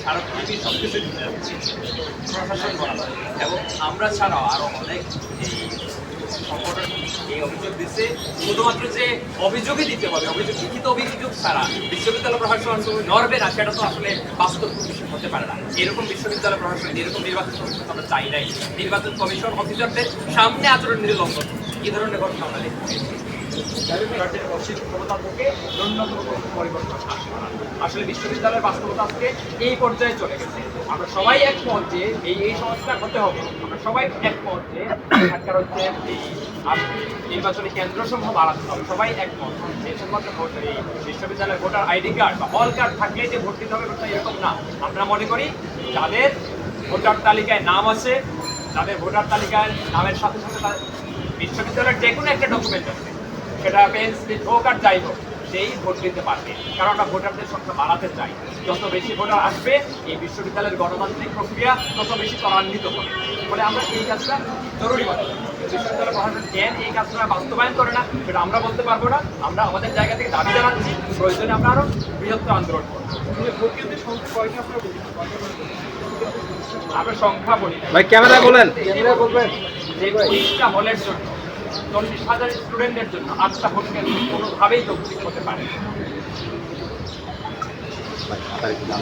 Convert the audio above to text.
সারা পৃথিবী সব কিছু দিতে যাচ্ছে প্রশাসন বলা হয়। এবং আমরা ছাড়াও আরও অনেক এই সংগঠন এই অভিযোগ দিচ্ছে। শুধুমাত্র যে অভিযোগই দিতে হবে, অভিযোগ লিখিত অভিযোগ ছাড়া বিশ্ববিদ্যালয় প্রশাসন নড়বে না, সেটা তো আসলে বাস্তব বিষয় হতে পারে না। এরকম বিশ্ববিদ্যালয় প্রশাসন, এরকম নির্বাচন কমিশন আমরা চাই নাই। নির্বাচন কমিশন অফিসারদের সামনে আচরণ নীতি লঙ্ঘন, এই ধরনের ঘটনা আমরা দেখতে ক্ষমতা থেকে ন্যূনতম পরিবর্তন আসলে বিশ্ববিদ্যালয়ের বাস্তবতা আজকে এই পর্যায়ে চলে গেছে। আমরা সবাই একমত যে এই সংস্কার হতে হবে। আমরা সবাই একমত যে সরকার হচ্ছে এই নির্বাচনী কেন্দ্রসমূহ বাড়াতে হবে। সবাই একমত যে শুধুমাত্র এই বিশ্ববিদ্যালয়ের ভোটার আইডি কার্ড বা হল কার্ড থাকলে যে ভোট দিতে হবে এরকম না। আমরা মনে করি যাদের ভোটার তালিকায় নাম আছে, যাদের ভোটার তালিকায় নামের সাথে সাথে তার বিশ্ববিদ্যালয়ের যে কোনো একটা ডকুমেন্ট আছে, সেটা পেন স্লিপ হোক আর যাই হোক, সেই ভোট দিতে পারবে। কারণ আমরা ভোটারদের সংখ্যা বাড়াতে চাই। যত বেশি ভোটার আসবে এই বিশ্ববিদ্যালয়ের গণতান্ত্রিক প্রক্রিয়া তত বেশি ত্বরান্বিত হবে। ফলে আমরা এই কাজটা জরুরি মনে করি। বিশ্ববিদ্যালয় প্রশাসন কেন এই কাজটা বাস্তবায়ন করে না সেটা আমরা বলতে পারবো না। আমরা আমাদের জায়গা থেকে দাবি জানাচ্ছি, প্রয়োজনে আমরা আরো বৃহত্তর আন্দোলন করবো। আমরা সংখ্যা বলি ভাই, ক্যামেরা বলেন। যে 20টা হলের জন্য 40,000 স্টুডেন্টের জন্য 8টা ভোট কেন্দ্র কোনোভাবেই যৌক্তিক হতে পারে না।